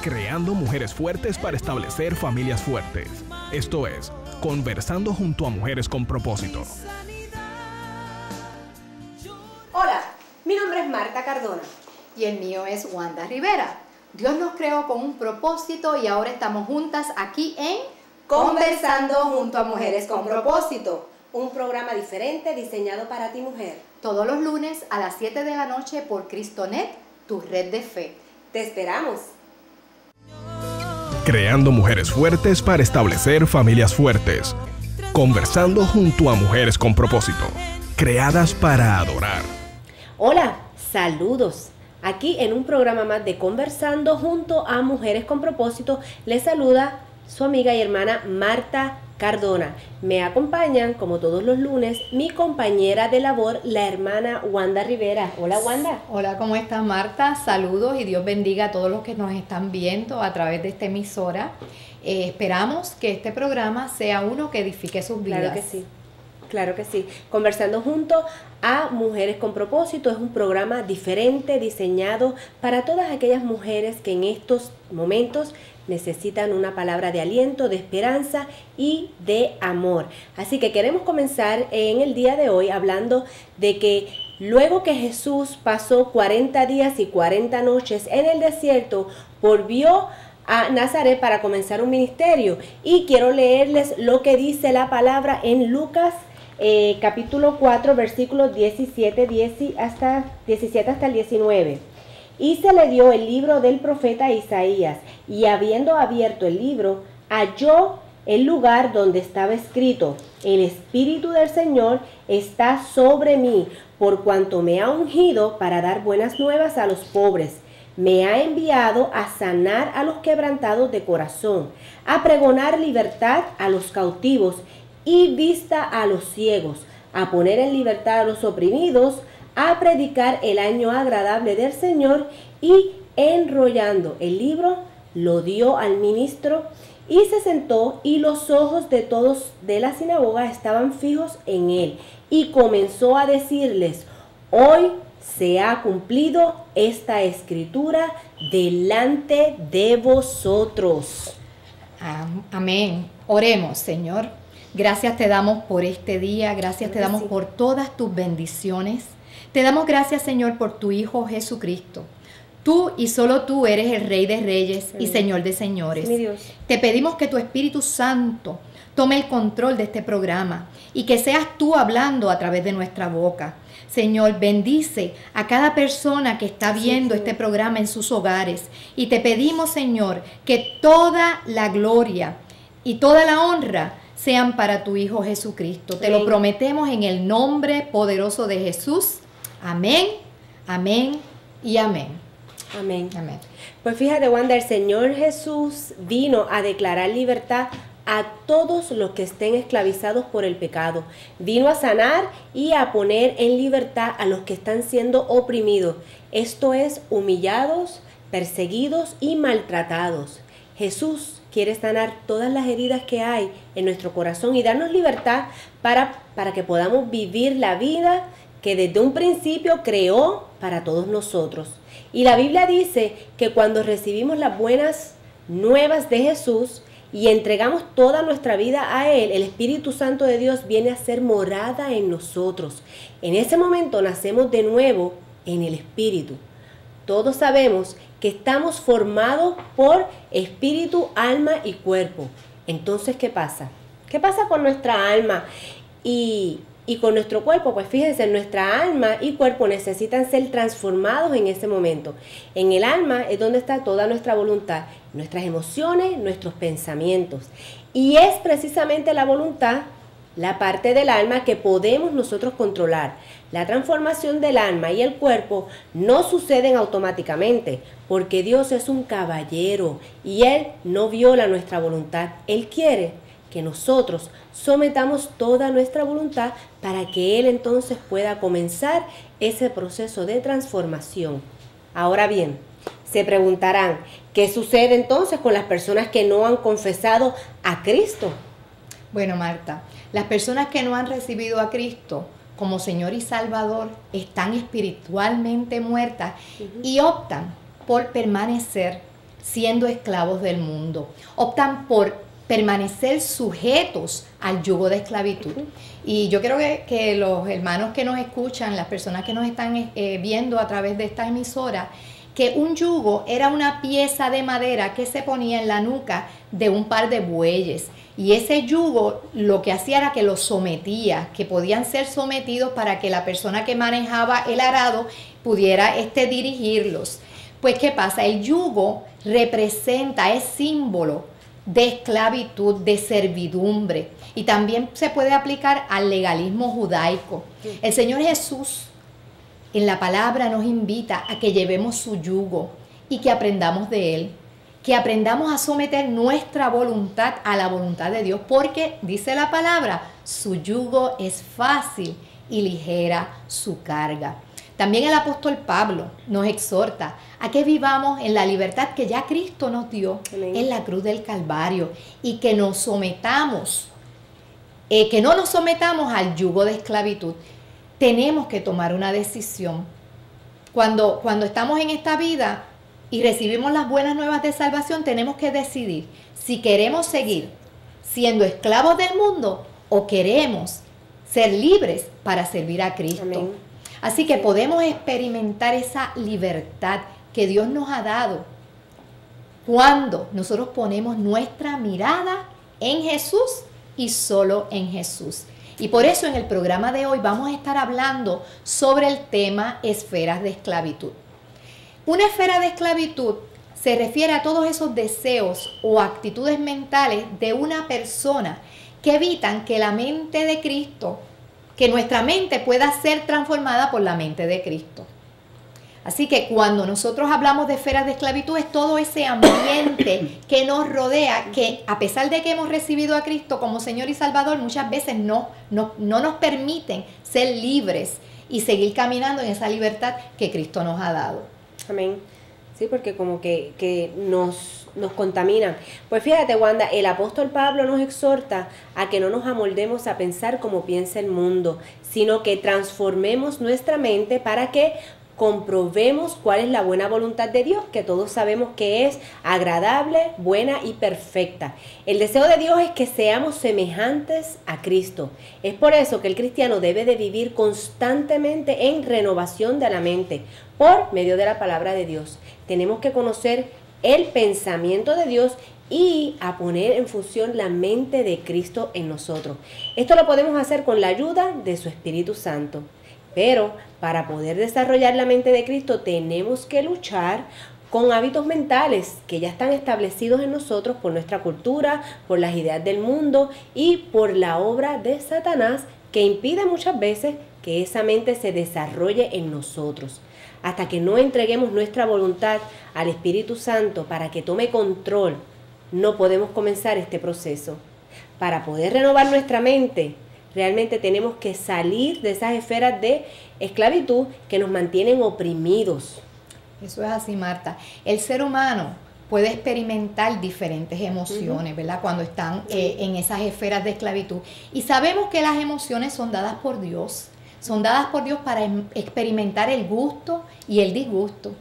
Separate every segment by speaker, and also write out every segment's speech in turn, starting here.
Speaker 1: creando mujeres fuertes para establecer familias fuertes. Esto es, Conversando junto a Mujeres con Propósito.
Speaker 2: Hola, mi nombre es Marta Cardona.
Speaker 3: Y el mío es Wanda Rivera. Dios nos creó con un propósito y ahora estamos juntas aquí en
Speaker 2: Conversando junto a Mujeres con Propósito, un programa diferente diseñado para ti, mujer.
Speaker 3: Todos los lunes a las 7 de la noche por Cristonet, tu red de fe.
Speaker 2: Te esperamos.
Speaker 1: Creando mujeres fuertes para establecer familias fuertes. Conversando junto a Mujeres con Propósito, creadas para adorar.
Speaker 2: Hola, saludos. Aquí en un programa más de Conversando junto a Mujeres con Propósito, les saluda su amiga y hermana Marta Cardona. Me acompañan, como todos los lunes, mi compañera de labor, la hermana Wanda Rivera. Hola, Wanda.
Speaker 3: Hola, ¿cómo estás, Marta? Saludos y Dios bendiga a todos los que nos están viendo a través de esta emisora. Esperamos que este programa sea uno que edifique sus vidas.
Speaker 2: Claro que sí. Claro que sí. Conversando junto a Mujeres con Propósito es un programa diferente, diseñado para todas aquellas mujeres que en estos momentos necesitan una palabra de aliento, de esperanza y de amor. Así que queremos comenzar en el día de hoy hablando de que luego que Jesús pasó 40 días y 40 noches en el desierto, volvió a Nazaret para comenzar un ministerio. Y quiero leerles lo que dice la palabra en Lucas capítulo 4, versículos 17 hasta el 19. Y se le dio el libro del profeta Isaías, y habiendo abierto el libro, halló el lugar donde estaba escrito: el Espíritu del Señor está sobre mí, por cuanto me ha ungido para dar buenas nuevas a los pobres. Me ha enviado a sanar a los quebrantados de corazón, a pregonar libertad a los cautivos y vista a los ciegos, a poner en libertad a los oprimidos, a predicar el año agradable del Señor. Y enrollando el libro, lo dio al ministro y se sentó, y los ojos de todos de la sinagoga estaban fijos en él. Y comenzó a decirles: hoy se ha cumplido esta escritura delante de vosotros.
Speaker 3: Amén. Oremos, Señor. Gracias te damos por este día, gracias te damos por todas tus bendiciones. Te damos gracias, Señor, por tu Hijo Jesucristo. Tú y solo tú eres el Rey de Reyes y Señor de Señores.
Speaker 2: Mi Dios.
Speaker 3: Te pedimos que tu Espíritu Santo tome el control de este programa y que seas tú hablando a través de nuestra boca. Señor, bendice a cada persona que está viendo este programa en sus hogares. Y te pedimos, Señor, que toda la gloria y toda la honra sean para tu Hijo Jesucristo. Te lo prometemos en el nombre poderoso de Jesús. Amén, amén y amén.
Speaker 2: Amén.
Speaker 3: Amén.
Speaker 2: Pues fíjate, Wanda, el Señor Jesús vino a declarar libertad a todos los que estén esclavizados por el pecado. Vino a sanar y a poner en libertad a los que están siendo oprimidos. Esto es, humillados, perseguidos y maltratados. Jesús quiere sanar todas las heridas que hay en nuestro corazón y darnos libertad para que podamos vivir la vida que desde un principio creó para todos nosotros. Y la Biblia dice que cuando recibimos las buenas nuevas de Jesús y entregamos toda nuestra vida a Él, el Espíritu Santo de Dios viene a ser morada en nosotros. En ese momento nacemos de nuevo en el Espíritu. Todos sabemos que estamos formados por espíritu, alma y cuerpo. Entonces, ¿qué pasa? ¿Qué pasa con nuestra alma y con nuestro cuerpo? Pues fíjense, nuestra alma y cuerpo necesitan ser transformados en ese momento. En el alma es donde está toda nuestra voluntad, nuestras emociones, nuestros pensamientos. Y es precisamente la voluntad, la parte del alma que podemos nosotros controlar. La transformación del alma y el cuerpo no suceden automáticamente, porque Dios es un caballero y Él no viola nuestra voluntad. Él quiere que nosotros sometamos toda nuestra voluntad para que Él entonces pueda comenzar ese proceso de transformación. Ahora bien, se preguntarán, ¿qué sucede entonces con las personas que no han confesado a Cristo?
Speaker 3: Bueno, Marta, las personas que no han recibido a Cristo como Señor y Salvador están espiritualmente muertas y optan por permanecer siendo esclavos del mundo. Optan por permanecer sujetos al yugo de esclavitud. Y yo creo que los hermanos que nos escuchan, las personas que nos están viendo a través de esta emisora, que un yugo era una pieza de madera que se ponía en la nuca de un par de bueyes. Y ese yugo lo que hacía era que los sometía, que podían ser sometidos para que la persona que manejaba el arado pudiera dirigirlos. Pues, ¿qué pasa? El yugo representa, es símbolo de esclavitud, de servidumbre, y también se puede aplicar al legalismo judaico. El Señor Jesús en la palabra nos invita a que llevemos su yugo y que aprendamos de Él, que aprendamos a someter nuestra voluntad a la voluntad de Dios, porque dice la palabra, su yugo es fácil y ligera su carga. También el apóstol Pablo nos exhorta a que vivamos en la libertad que ya Cristo nos dio en la cruz del Calvario, y que nos sometamos, que no nos sometamos al yugo de esclavitud. Tenemos que tomar una decisión. Cuando estamos en esta vida y recibimos las buenas nuevas de salvación, tenemos que decidir si queremos seguir siendo esclavos del mundo o queremos ser libres para servir a Cristo.
Speaker 2: Amén.
Speaker 3: Así que podemos experimentar esa libertad que Dios nos ha dado cuando nosotros ponemos nuestra mirada en Jesús y solo en Jesús. Y por eso en el programa de hoy vamos a estar hablando sobre el tema esferas de esclavitud. Una esfera de esclavitud se refiere a todos esos deseos o actitudes mentales de una persona que evitan que la mente de Cristo, que nuestra mente pueda ser transformada por la mente de Cristo. Así que cuando nosotros hablamos de esferas de esclavitud, es todo ese ambiente que nos rodea, que a pesar de que hemos recibido a Cristo como Señor y Salvador, muchas veces no nos permiten ser libres y seguir caminando en esa libertad que Cristo nos ha dado.
Speaker 2: Amén. Sí, porque como que nos contaminan. Pues fíjate, Wanda, el apóstol Pablo nos exhorta a que no nos amoldemos a pensar como piensa el mundo, sino que transformemos nuestra mente para que comprobemos cuál es la buena voluntad de Dios, que todos sabemos que es agradable, buena y perfecta. El deseo de Dios es que seamos semejantes a Cristo. Es por eso que el cristiano debe de vivir constantemente en renovación de la mente por medio de la palabra de Dios. Tenemos que conocer el pensamiento de Dios y a poner en función la mente de Cristo en nosotros. Esto lo podemos hacer con la ayuda de su Espíritu Santo. Pero para poder desarrollar la mente de Cristo tenemos que luchar con hábitos mentales que ya están establecidos en nosotros por nuestra cultura, por las ideas del mundo y por la obra de Satanás, que impide muchas veces que esa mente se desarrolle en nosotros. Hasta que no entreguemos nuestra voluntad al Espíritu Santo para que tome control, no podemos comenzar este proceso. Para poder renovar nuestra mente, realmente tenemos que salir de esas esferas de esclavitud que nos mantienen oprimidos.
Speaker 3: Eso es así, Marta. El ser humano puede experimentar diferentes emociones, ¿verdad? Cuando están en esas esferas de esclavitud. Y sabemos que las emociones son dadas por Dios. Son dadas por Dios para experimentar el gusto y el disgusto.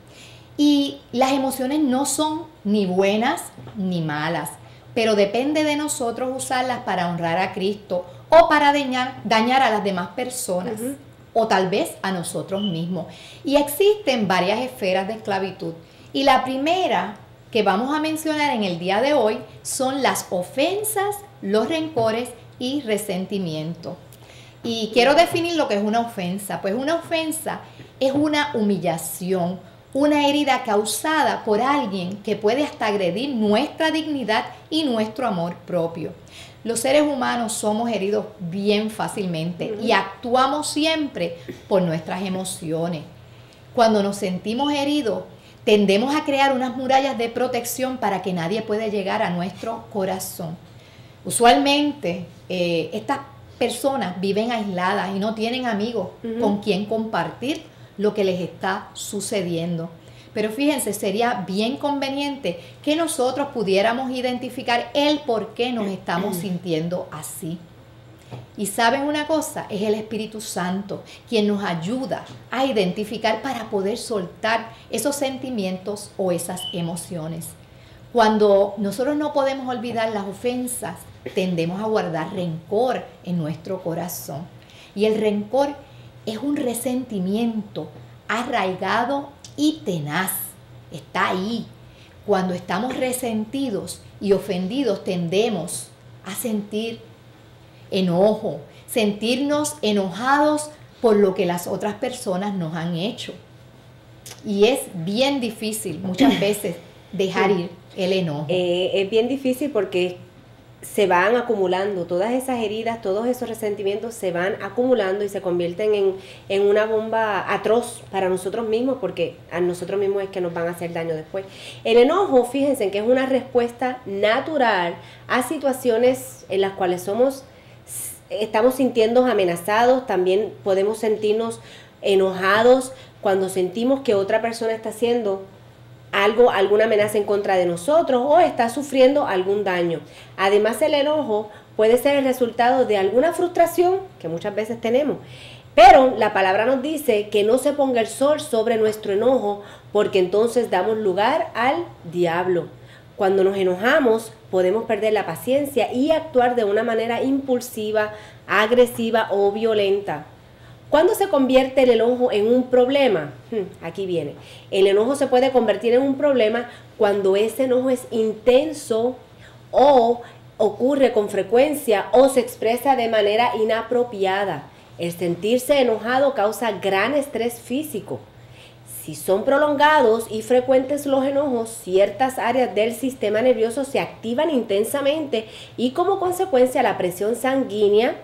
Speaker 3: Y las emociones no son ni buenas ni malas, pero depende de nosotros usarlas para honrar a Cristo o para dañar a las demás personas, o tal vez a nosotros mismos. Y existen varias esferas de esclavitud. Y la primera que vamos a mencionar en el día de hoy son las ofensas, los rencores y resentimiento. Y quiero definir lo que es una ofensa. Pues una ofensa es una humillación, una herida causada por alguien que puede hasta agredir nuestra dignidad y nuestro amor propio. Los seres humanos somos heridos bien fácilmente y actuamos siempre por nuestras emociones. Cuando nos sentimos heridos, tendemos a crear unas murallas de protección para que nadie pueda llegar a nuestro corazón. Usualmente, estas personas viven aisladas y no tienen amigos con quien compartir lo que les está sucediendo. Pero fíjense, sería bien conveniente que nosotros pudiéramos identificar el por qué nos estamos sintiendo así. Y ¿saben una cosa? Es el Espíritu Santo quien nos ayuda a identificar para poder soltar esos sentimientos o esas emociones. Cuando nosotros no podemos olvidar las ofensas, tendemos a guardar rencor en nuestro corazón. Y el rencor es un resentimiento arraigado y tenaz. Está ahí. Cuando estamos resentidos y ofendidos, tendemos a sentir enojo, sentirnos enojados por lo que las otras personas nos han hecho. Y es bien difícil muchas veces dejar ir el enojo.
Speaker 2: Es bien difícil porque se van acumulando, todas esas heridas, todos esos resentimientos se van acumulando y se convierten en una bomba atroz para nosotros mismos, porque a nosotros mismos es que nos van a hacer daño después. El enojo, fíjense que es una respuesta natural a situaciones en las cuales estamos sintiendo amenazados. También podemos sentirnos enojados cuando sentimos que otra persona está haciendo alguna amenaza en contra de nosotros o está sufriendo algún daño. Además, el enojo puede ser el resultado de alguna frustración que muchas veces tenemos. Pero la palabra nos dice que no se ponga el sol sobre nuestro enojo, porque entonces damos lugar al diablo. Cuando nos enojamos, podemos perder la paciencia y actuar de una manera impulsiva, agresiva o violenta. ¿Cuándo se convierte el enojo en un problema? Aquí viene. El enojo se puede convertir en un problema cuando ese enojo es intenso o ocurre con frecuencia o se expresa de manera inapropiada. El sentirse enojado causa gran estrés físico. Si son prolongados y frecuentes los enojos, ciertas áreas del sistema nervioso se activan intensamente y como consecuencia la presión sanguínea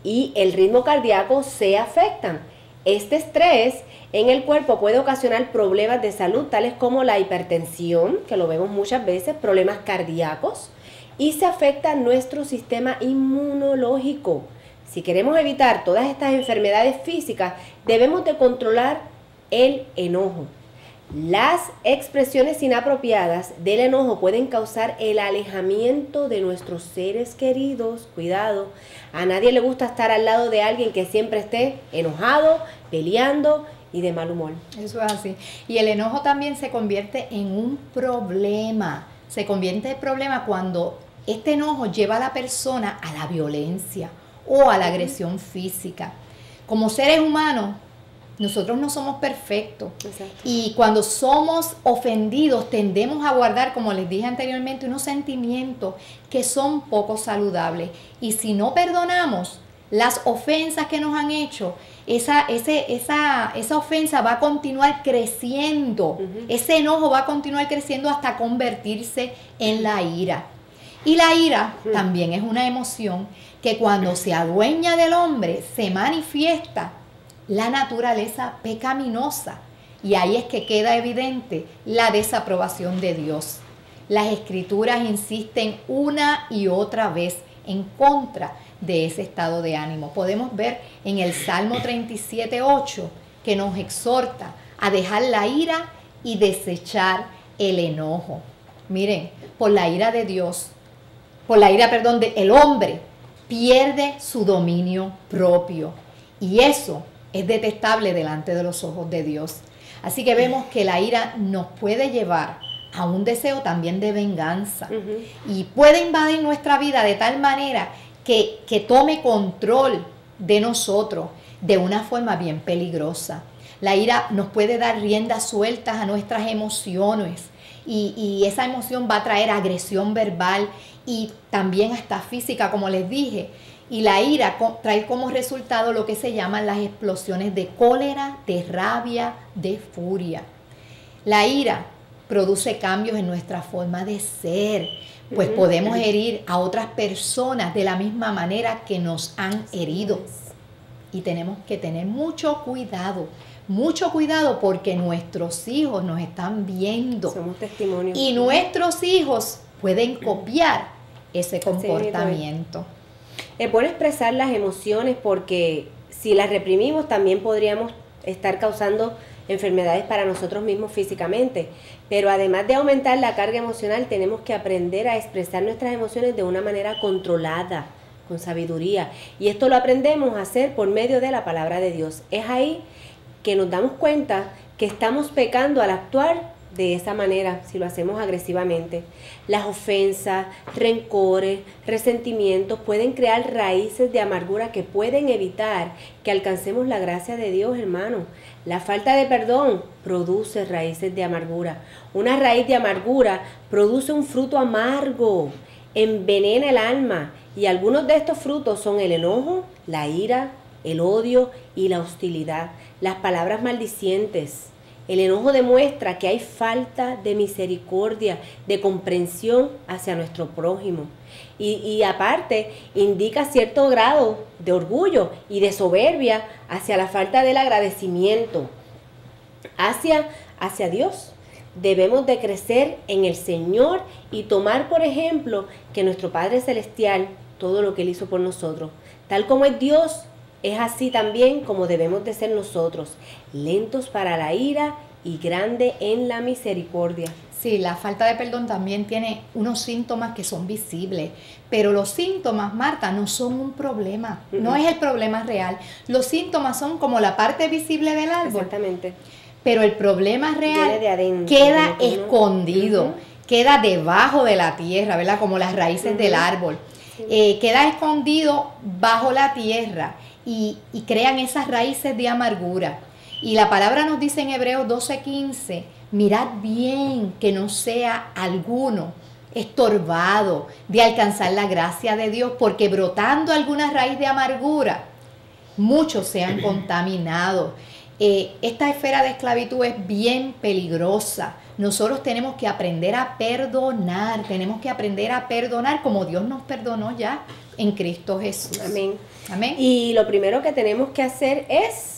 Speaker 2: y el ritmo cardíaco se afectan. Este estrés en el cuerpo puede ocasionar problemas de salud tales como la hipertensión, que lo vemos muchas veces, problemas cardíacos, y se afecta nuestro sistema inmunológico. Si queremos evitar todas estas enfermedades físicas, debemos de controlar el enojo. Las expresiones inapropiadas del enojo pueden causar el alejamiento de nuestros seres queridos. Cuidado, a nadie le gusta estar al lado de alguien que siempre esté enojado, peleando y de mal humor.
Speaker 3: Eso es así. Y el enojo también se convierte en un problema. Se convierte en problema cuando este enojo lleva a la persona a la violencia o a la agresión física. Como seres humanos, nosotros no somos perfectos.
Speaker 2: Exacto.
Speaker 3: Y cuando somos ofendidos tendemos a guardar, como les dije anteriormente, unos sentimientos que son poco saludables. Y si no perdonamos las ofensas que nos han hecho, esa ofensa va a continuar creciendo. Ese enojo va a continuar creciendo hasta convertirse en la ira. Y la ira también es una emoción que cuando se adueña del hombre se manifiesta la naturaleza pecaminosa, y ahí es que queda evidente la desaprobación de Dios. Las Escrituras insisten una y otra vez en contra de ese estado de ánimo. Podemos ver en el Salmo 37:8 que nos exhorta a dejar la ira y desechar el enojo. Miren, por la ira de Dios, el hombre pierde su dominio propio, y eso es detestable delante de los ojos de Dios. Así que vemos que la ira nos puede llevar a un deseo también de venganza y puede invadir nuestra vida de tal manera que tome control de nosotros de una forma bien peligrosa. La ira nos puede dar riendas sueltas a nuestras emociones y esa emoción va a traer agresión verbal y también hasta física, como les dije. Y la ira trae como resultado lo que se llaman las explosiones de cólera, de rabia, de furia. La ira produce cambios en nuestra forma de ser, pues podemos herir a otras personas de la misma manera que nos han herido. Y tenemos que tener mucho cuidado porque nuestros hijos nos están viendo.
Speaker 2: Somos testimonios.
Speaker 3: Y nuestros hijos pueden copiar ese comportamiento.
Speaker 2: Es bueno expresar las emociones porque si las reprimimos también podríamos estar causando enfermedades para nosotros mismos físicamente. Pero además de aumentar la carga emocional, tenemos que aprender a expresar nuestras emociones de una manera controlada, con sabiduría. Y esto lo aprendemos a hacer por medio de la palabra de Dios. Es ahí que nos damos cuenta que estamos pecando al actuar de esa manera, si lo hacemos agresivamente. Las ofensas, rencores, resentimientos pueden crear raíces de amargura que pueden evitar que alcancemos la gracia de Dios, hermano. La falta de perdón produce raíces de amargura. Una raíz de amargura produce un fruto amargo, envenena el alma, y algunos de estos frutos son el enojo, la ira, el odio y la hostilidad, las palabras maldicientes. El enojo demuestra que hay falta de misericordia, de comprensión hacia nuestro prójimo. Y aparte, indica cierto grado de orgullo y de soberbia hacia la falta del agradecimiento hacia Dios. Debemos de crecer en el Señor y tomar, por ejemplo, que nuestro Padre Celestial, todo lo que Él hizo por nosotros, tal como es Dios, es así también como debemos de ser nosotros, lentos para la ira y grande en la misericordia.
Speaker 3: Sí, la falta de perdón también tiene unos síntomas que son visibles, pero los síntomas, Marta, no son un problema, no es el problema real. Los síntomas son como la parte visible del árbol.
Speaker 2: Exactamente.
Speaker 3: Pero el problema real
Speaker 2: Viene de adentro,
Speaker 3: queda
Speaker 2: de
Speaker 3: escondido, queda debajo de la tierra, ¿verdad? Como las raíces del árbol. Queda escondido bajo la tierra y crean esas raíces de amargura. Y la palabra nos dice en Hebreos 12:15, mirad bien que no sea alguno estorbado de alcanzar la gracia de Dios, porque brotando alguna raíz de amargura, muchos se han contaminado. Esta esfera de esclavitud es bien peligrosa. Nosotros tenemos que aprender a perdonar, como Dios nos perdonó ya en Cristo Jesús.
Speaker 2: Amén.
Speaker 3: Amén.
Speaker 2: Y lo primero que tenemos que hacer es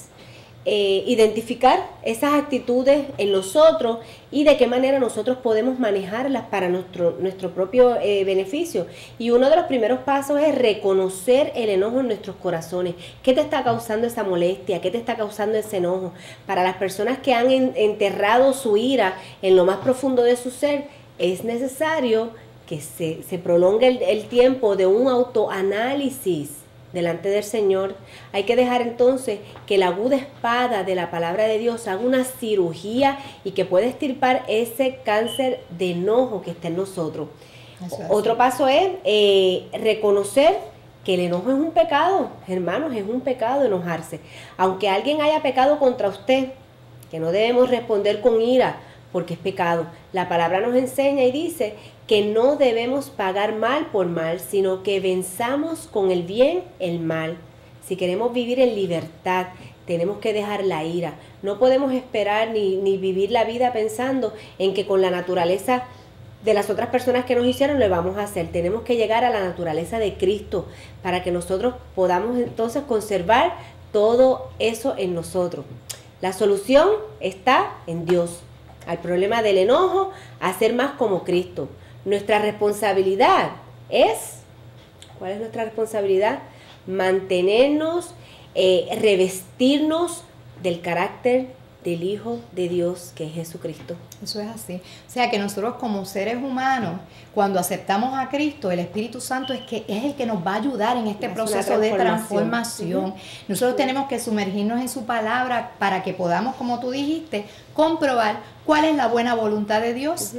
Speaker 2: identificar esas actitudes en nosotros y de qué manera nosotros podemos manejarlas para nuestro propio beneficio. Y uno de los primeros pasos es reconocer el enojo en nuestros corazones. ¿Qué te está causando esa molestia? ¿Qué te está causando ese enojo? Para las personas que han enterrado su ira en lo más profundo de su ser, es necesario que se prolongue el tiempo de un autoanálisis delante del Señor. Hay que dejar entonces que la aguda espada de la palabra de Dios haga una cirugía y que pueda extirpar ese cáncer de enojo que está en nosotros. Otro paso es reconocer que el enojo es un pecado, hermanos, es un pecado enojarse. Aunque alguien haya pecado contra usted, que no debemos responder con ira, porque es pecado. La palabra nos enseña y dice que no debemos pagar mal por mal, sino que venzamos con el bien el mal. Si queremos vivir en libertad, tenemos que dejar la ira. No podemos esperar ni vivir la vida pensando en que con la naturaleza de las otras personas que nos hicieron lo vamos a hacer. Tenemos que llegar a la naturaleza de Cristo para que nosotros podamos entonces conservar todo eso en nosotros. La solución está en Dios. Al problema del enojo, a ser más como Cristo. Nuestra responsabilidad es, ¿cuál es nuestra responsabilidad? Mantenernos, revestirnos del carácter del Hijo de Dios, que es Jesucristo.
Speaker 3: Eso es así. O sea que nosotros como seres humanos, cuando aceptamos a Cristo, el Espíritu Santo es el que nos va a ayudar en este proceso de transformación. Nosotros tenemos que sumergirnos en su palabra para que podamos, como tú dijiste, comprobar cuál es la buena voluntad de Dios.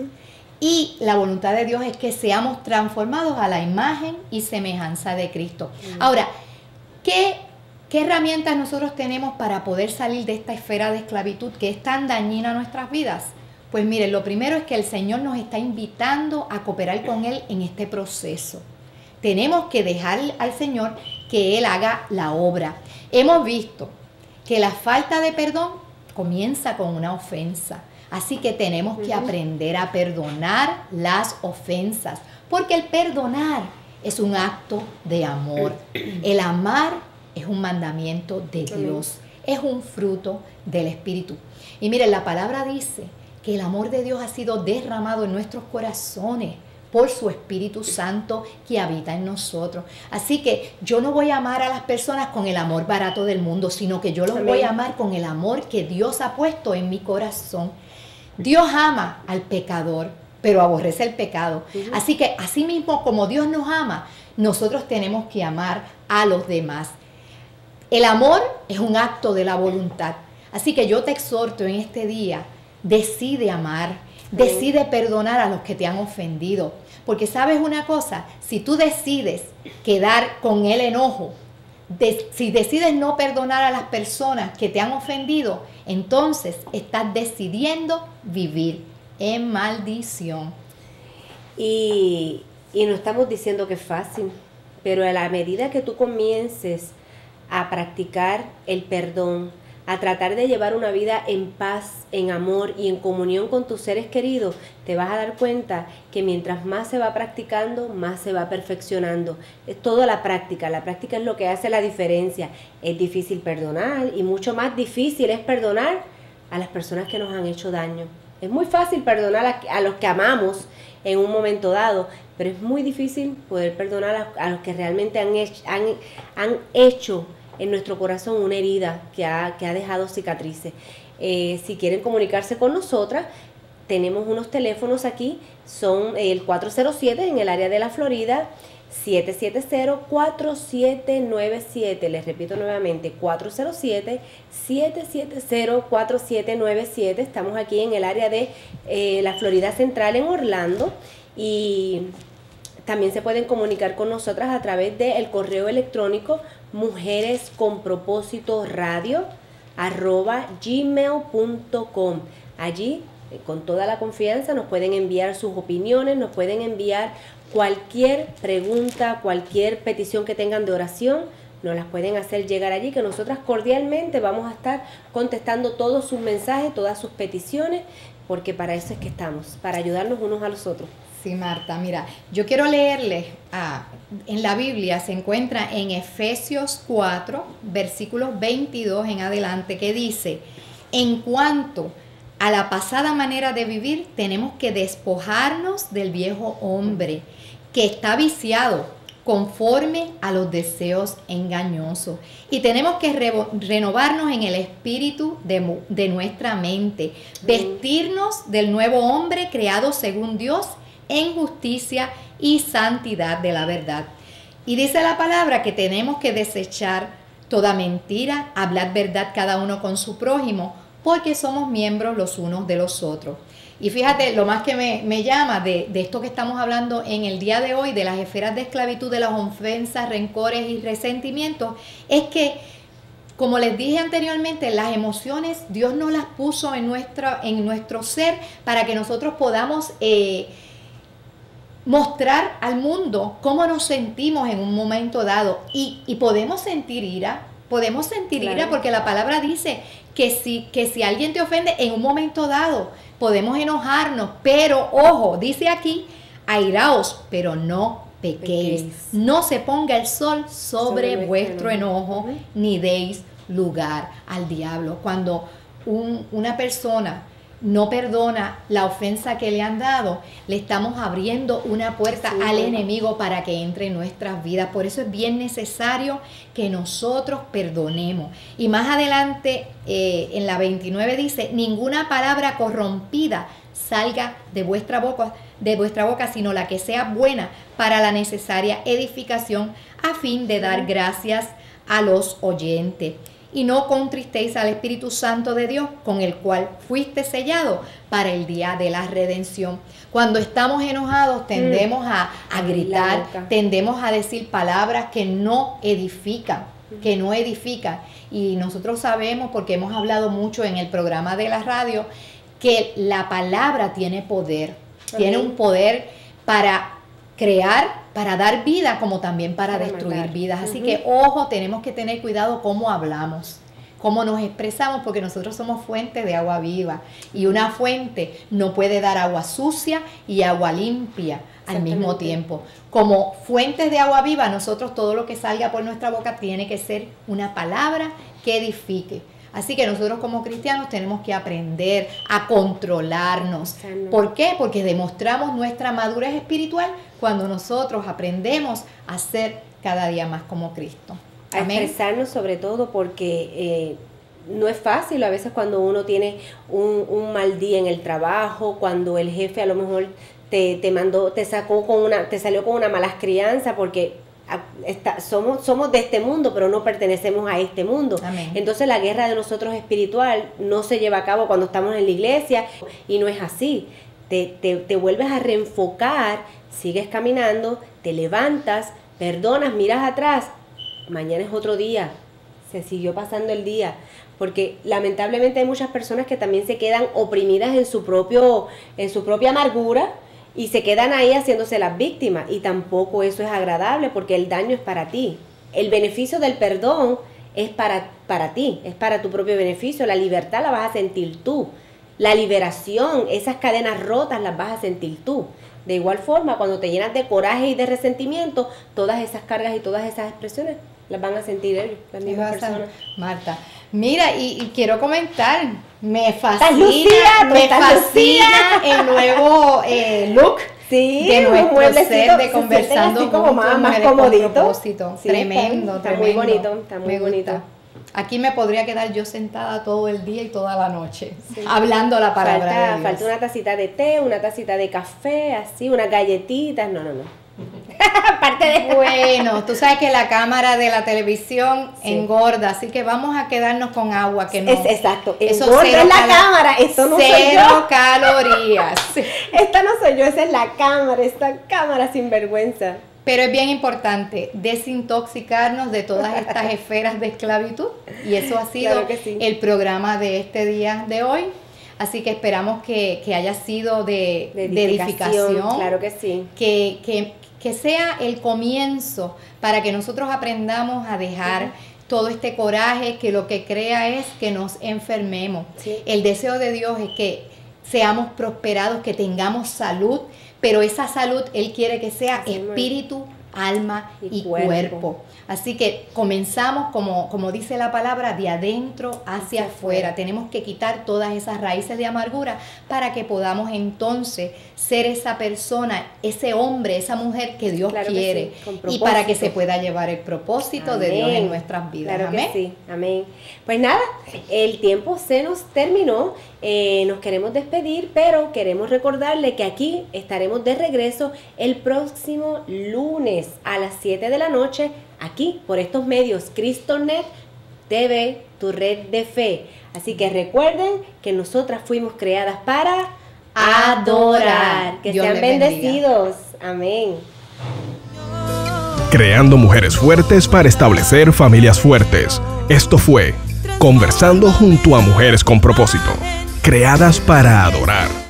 Speaker 3: Y la voluntad de Dios es que seamos transformados a la imagen y semejanza de Cristo. Ahora, ¿qué herramientas nosotros tenemos para poder salir de esta esfera de esclavitud que es tan dañina a nuestras vidas? Pues miren, lo primero es que el Señor nos está invitando a cooperar con Él en este proceso. Tenemos que dejar al Señor que Él haga la obra. Hemos visto que la falta de perdón comienza con una ofensa. Así que tenemos que aprender a perdonar las ofensas, porque el perdonar es un acto de amor. El amar es un mandamiento de Dios, es un fruto del Espíritu. Y miren, la palabra dice que el amor de Dios ha sido derramado en nuestros corazones por su Espíritu Santo que habita en nosotros. Así que yo no voy a amar a las personas con el amor barato del mundo, sino que yo los voy a amar con el amor que Dios ha puesto en mi corazón. Dios ama al pecador, pero aborrece el pecado. Así que así mismo como Dios nos ama, nosotros tenemos que amar a los demás. El amor es un acto de la voluntad. Así que yo te exhorto en este día decide amar, decide perdonar a los que te han ofendido. Porque sabes una cosa, si tú decides quedar con el enojo, si decides no perdonar a las personas que te han ofendido, entonces estás decidiendo vivir en maldición.
Speaker 2: Y no estamos diciendo que es fácil, pero a la medida que tú comiences a practicar el perdón, a tratar de llevar una vida en paz, en amor y en comunión con tus seres queridos, te vas a dar cuenta que mientras más se va practicando, más se va perfeccionando. Es toda la práctica es lo que hace la diferencia. Es difícil perdonar y mucho más difícil es perdonar a las personas que nos han hecho daño. Es muy fácil perdonar a los que amamos en un momento dado, pero es muy difícil poder perdonar a los que realmente han hecho en nuestro corazón una herida que ha dejado cicatrices. Si quieren comunicarse con nosotras, tenemos unos teléfonos aquí, son el 407 en el área de la Florida, 770-4797, les repito nuevamente, 407-770-4797, estamos aquí en el área de la Florida Central en Orlando, y también se pueden comunicar con nosotras a través del correo electrónico mujeresconpropósito@gmail.com. Allí, con toda la confianza, nos pueden enviar sus opiniones, nos pueden enviar cualquier pregunta, cualquier petición que tengan de oración, nos las pueden hacer llegar allí, que nosotras cordialmente vamos a estar contestando todos sus mensajes, todas sus peticiones, porque para eso es que estamos, para ayudarnos unos a los otros.
Speaker 3: Sí, Marta, mira, yo quiero leerles, en la Biblia se encuentra en Efesios 4, versículos 22 en adelante, que dice: en cuanto a la pasada manera de vivir, tenemos que despojarnos del viejo hombre que está viciado conforme a los deseos engañosos, y tenemos que renovarnos en el espíritu de nuestra mente, vestirnos del nuevo hombre creado según Dios en justicia y santidad de la verdad. Y dice la palabra que tenemos que desechar toda mentira, hablar verdad cada uno con su prójimo, porque somos miembros los unos de los otros. Y fíjate, lo más que me llama de esto que estamos hablando en el día de hoy, de las esferas de esclavitud, de las ofensas, rencores y resentimientos, es que, como les dije anteriormente, las emociones Dios nos las puso en nuestro ser para que nosotros podamos mostrar al mundo cómo nos sentimos en un momento dado, y podemos sentir ira, claro, porque la palabra dice que si alguien te ofende en un momento dado, podemos enojarnos, pero ojo, dice aquí, airaos, pero no pequéis. No se ponga el sol sobre vuestro enojo, ni deis lugar al diablo. Cuando una persona no perdona la ofensa que le han dado, le estamos abriendo una puerta al enemigo para que entre en nuestras vidas. Por eso es bien necesario que nosotros perdonemos. Y más adelante, en la 29 dice: ninguna palabra corrompida salga de vuestra boca, sino la que sea buena para la necesaria edificación, a fin de dar gracias a los oyentes. Y no contristéis al Espíritu Santo de Dios, con el cual fuiste sellado para el día de la redención. Cuando estamos enojados tendemos a gritar, tendemos a decir palabras que no edifican, Y nosotros sabemos, porque hemos hablado mucho en el programa de la radio, que la palabra tiene poder. Tiene un poder para crear, para dar vida, como también para destruir vidas. Así que, ojo, tenemos que tener cuidado cómo hablamos, cómo nos expresamos, porque nosotros somos fuente de agua viva, y una fuente no puede dar agua sucia y agua limpia al mismo tiempo. Como fuentes de agua viva, nosotros, todo lo que salga por nuestra boca tiene que ser una palabra que edifique. Así que nosotros como cristianos tenemos que aprender a controlarnos. ¿Por qué? Porque demostramos nuestra madurez espiritual cuando nosotros aprendemos a ser cada día más como Cristo.
Speaker 2: A expresarnos, sobre todo, porque no es fácil a veces cuando uno tiene un mal día en el trabajo, cuando el jefe a lo mejor te salió con una malas crianza, porque somos de este mundo, pero no pertenecemos a este mundo.
Speaker 3: Amén.
Speaker 2: Entonces la guerra de nosotros espiritual no se lleva a cabo cuando estamos en la iglesia, y no es así. Te vuelves a reenfocar, sigues caminando, te levantas, perdonas, miras atrás, mañana es otro día, se siguió pasando el día. Porque lamentablemente hay muchas personas que también se quedan oprimidas en su propia amargura, y se quedan ahí haciéndose las víctimas, y tampoco eso es agradable, porque el daño es para ti. El beneficio del perdón es para ti, es para tu propio beneficio. La libertad la vas a sentir tú. La liberación, esas cadenas rotas las vas a sentir tú. De igual forma, cuando te llenas de coraje y de resentimiento, todas esas cargas y todas esas expresiones las van a sentir ellos, las mismas personas.
Speaker 3: Marta, mira, y quiero comentar, me
Speaker 2: ¡Estás lucida!
Speaker 3: fascina el nuevo look
Speaker 2: sí,
Speaker 3: de nuestro set de
Speaker 2: se
Speaker 3: Conversando
Speaker 2: sienten así como
Speaker 3: Juntos,
Speaker 2: más
Speaker 3: Mujeres con
Speaker 2: comodito.
Speaker 3: Propósito.
Speaker 2: Sí,
Speaker 3: Tremendo,
Speaker 2: está
Speaker 3: tremendo.
Speaker 2: muy bonito, está muy
Speaker 3: Me
Speaker 2: bonito.
Speaker 3: gusta. Aquí me podría quedar yo sentada todo el día y toda la noche, hablando la palabra de Dios.
Speaker 2: Falta una tacita de té, una tacita de café, así, unas galletitas, no. Aparte de...
Speaker 3: Bueno, tú sabes que la cámara de la televisión engorda, así que vamos a quedarnos con agua, que no.
Speaker 2: Exacto,
Speaker 3: eso
Speaker 2: engorda es la cámara, esto no soy yo.
Speaker 3: Cero calorías.
Speaker 2: Esta no soy yo, esa es la cámara, esta cámara sinvergüenza.
Speaker 3: Pero es bien importante desintoxicarnos de todas estas esferas de esclavitud, y eso ha sido
Speaker 2: Claro que sí.
Speaker 3: el programa de este día de hoy. Así que esperamos que haya sido de edificación.
Speaker 2: Claro que sí.
Speaker 3: Que sea el comienzo para que nosotros aprendamos a dejar todo este coraje que lo que crea es que nos enfermemos.
Speaker 2: Sí.
Speaker 3: El deseo de Dios es que seamos prosperados, que tengamos salud, pero esa salud Él quiere que sea espíritu, alma y cuerpo. Así que comenzamos, como dice la palabra, de adentro hacia afuera. Tenemos que quitar todas esas raíces de amargura para que podamos entonces ser esa persona, ese hombre, esa mujer que Dios quiere, y para que se pueda llevar el propósito de Dios en nuestras vidas.
Speaker 2: Claro
Speaker 3: Amén.
Speaker 2: que sí, amén. Pues nada, el tiempo se nos terminó, nos queremos despedir, pero queremos recordarle que aquí estaremos de regreso el próximo lunes a las 7 de la noche, aquí por estos medios, CristoNet TV, tu red de fe. Así que recuerden que nosotras fuimos creadas para adorar. Que
Speaker 3: Dios
Speaker 2: sean
Speaker 3: les bendiga.
Speaker 2: bendecidos. Amén.
Speaker 1: Creando mujeres fuertes para establecer familias fuertes. Esto fue Conversando junto a Mujeres con Propósito, creadas para adorar.